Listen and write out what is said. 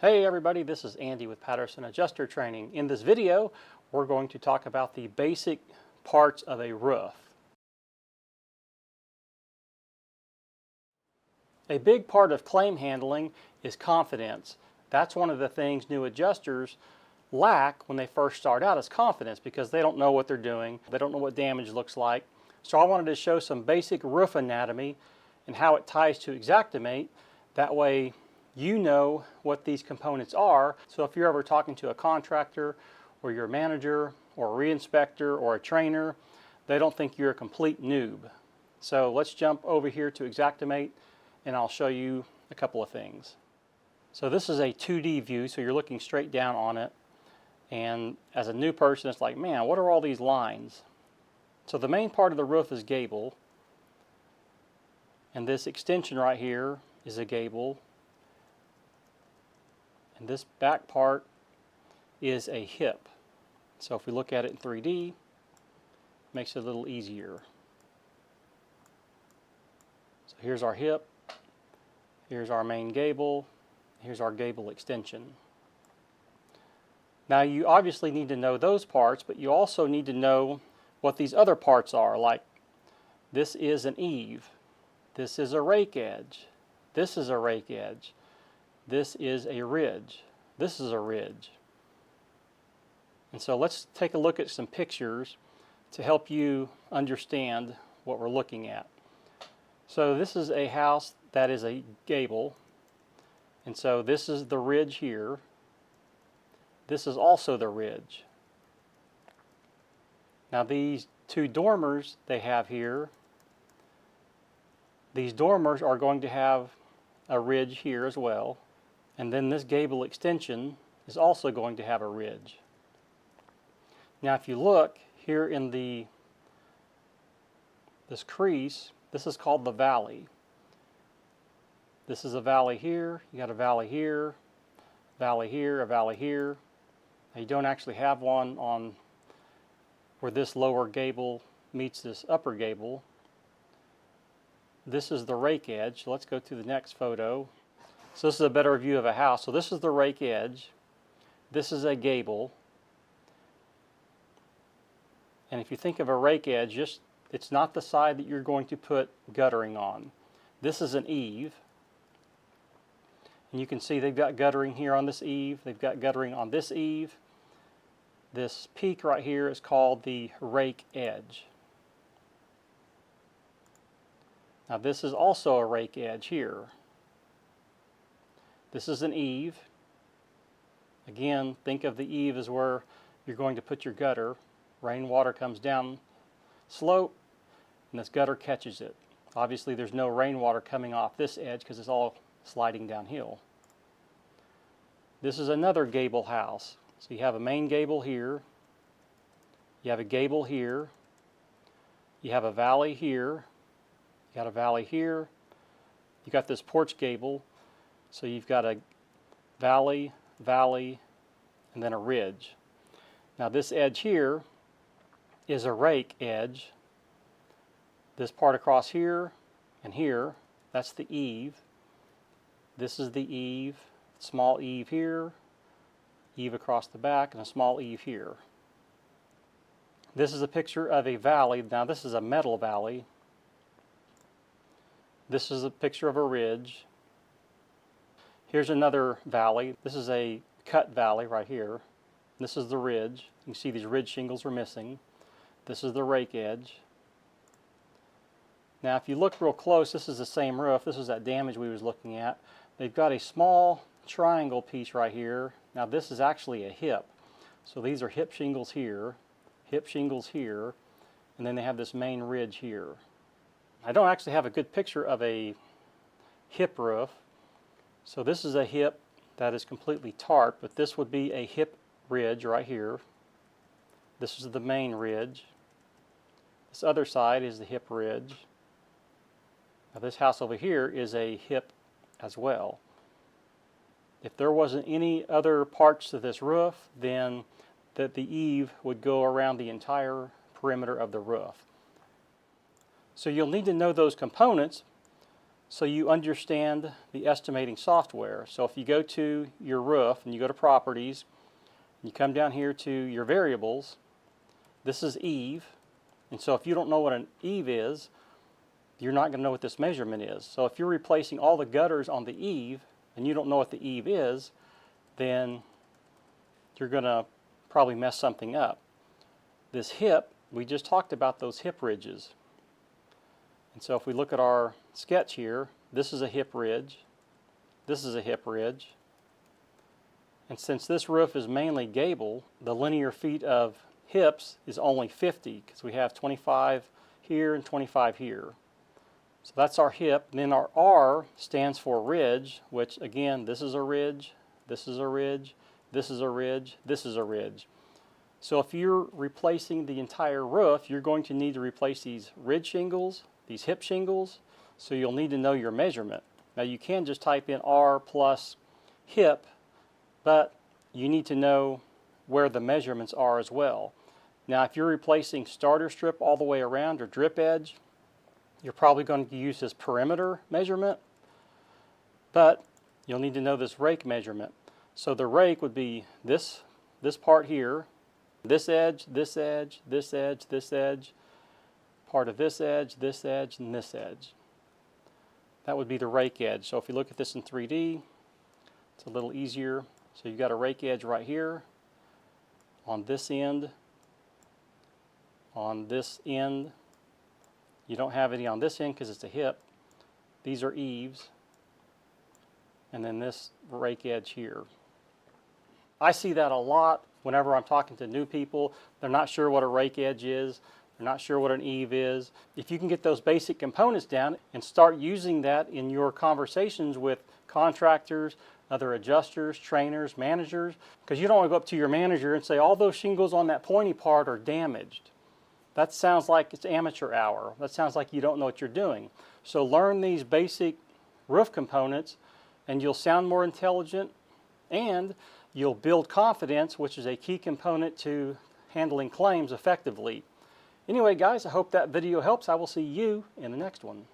Hey everybody, this is Andy with Patterson Adjuster Training. In this video, we're going to talk about the basic parts of a roof. A big part of claim handling is confidence. That's one of the things new adjusters lack when they first start out, is confidence, because they don't know what they're doing. They don't know what damage looks like. So I wanted to show some basic roof anatomy and how it ties to Xactimate. That way you know what these components are. So if you're ever talking to a contractor or your manager or a re-inspector or a trainer, they don't think you're a complete noob. So let's jump over here to Xactimate and I'll show you a couple of things. So this is a 2D view, so you're looking straight down on it. And as a new person, it's like, man, what are all these lines? So the main part of the roof is gable. And this extension right here is a gable. And this back part is a hip. So if we look at it in 3D, it makes it a little easier. So here's our hip, here's our main gable, here's our gable extension. Now you obviously need to know those parts, but you also need to know what these other parts are, like this is an eave, this is a rake edge, this is a rake edge, this is a ridge, this is a ridge. And so let's take a look at some pictures to help you understand what we're looking at. So this is a house that is a gable, and so this is the ridge here. This is also the ridge. Now these two dormers they have here, these dormers are going to have a ridge here as well. And then this gable extension is also going to have a ridge. Now if you look here in this crease, this is called the valley. This is a valley here, you got a valley here, valley here, a valley here. Now you don't actually have one on where this lower gable meets this upper gable. This is the rake edge. Let's go to the next photo. So this is a better view of a house. So this is the rake edge. This is a gable. And if you think of a rake edge, it's not the side that you're going to put guttering on. This is an eave. And you can see they've got guttering here on this eave. They've got guttering on this eave. This peak right here is called the rake edge. Now this is also a rake edge here. This is an eave. Again, think of the eave as where you're going to put your gutter. Rainwater comes down slope and this gutter catches it. Obviously there's no rainwater coming off this edge because it's all sliding downhill. This is another gable house. So you have a main gable here, you have a gable here, you have a valley here, you got a valley here, you got this porch gable, so you've got a valley, valley, and then a ridge. Now this edge here is a rake edge. This part across here and here, that's the eave. This is the eave, small eave here, eave across the back, and a small eave here. This is a picture of a valley. Now this is a metal valley. This is a picture of a ridge. Here's another valley. This is a cut valley right here. This is the ridge. You can see these ridge shingles are missing. This is the rake edge. Now if you look real close, this is the same roof. This is that damage we was looking at. They've got a small triangle piece right here. Now this is actually a hip. So these are hip shingles here, and then they have this main ridge here. I don't actually have a good picture of a hip roof. So this is a hip that is completely tarp, but this would be a hip ridge right here. This is the main ridge. This other side is the hip ridge. Now this house over here is a hip as well. If there wasn't any other parts to this roof, then the eave would go around the entire perimeter of the roof. So you'll need to know those components so you understand the estimating software. So if you go to your roof and you go to properties, you come down here to your variables, this is eave, and so if you don't know what an eave is, you're not going to know what this measurement is. So if you're replacing all the gutters on the eave and you don't know what the eave is, then you're going to probably mess something up. This hip, we just talked about those hip ridges. And so if we look at our sketch here, this is a hip ridge, this is a hip ridge, and since this roof is mainly gable, the linear feet of hips is only 50 because we have 25 here and 25 here. So that's our hip. And then our R stands for ridge, which again, this is a ridge, this is a ridge, this is a ridge, this is a ridge. So if you're replacing the entire roof, you're going to need to replace these ridge shingles, these hip shingles, so you'll need to know your measurement. Now you can just type in R plus hip, but you need to know where the measurements are as well. Now if you're replacing starter strip all the way around or drip edge, you're probably going to use this perimeter measurement, but you'll need to know this rake measurement. So the rake would be this part here, this edge, this edge, this edge, this edge, part of this edge, and this edge. That would be the rake edge. So if you look at this in 3D, it's a little easier. So you've got a rake edge right here, on this end, on this end. You don't have any on this end because it's a hip. These are eaves. And then this rake edge here. I see that a lot whenever I'm talking to new people. They're not sure what a rake edge is. They're not sure what an eave is. If you can get those basic components down and start using that in your conversations with contractors, other adjusters, trainers, managers, because you don't want to go up to your manager and say, all those shingles on that pointy part are damaged. That sounds like it's amateur hour. That sounds like you don't know what you're doing. So learn these basic roof components and you'll sound more intelligent and you'll build confidence, which is a key component to handling claims effectively. Anyway, guys, I hope that video helps. I will see you in the next one.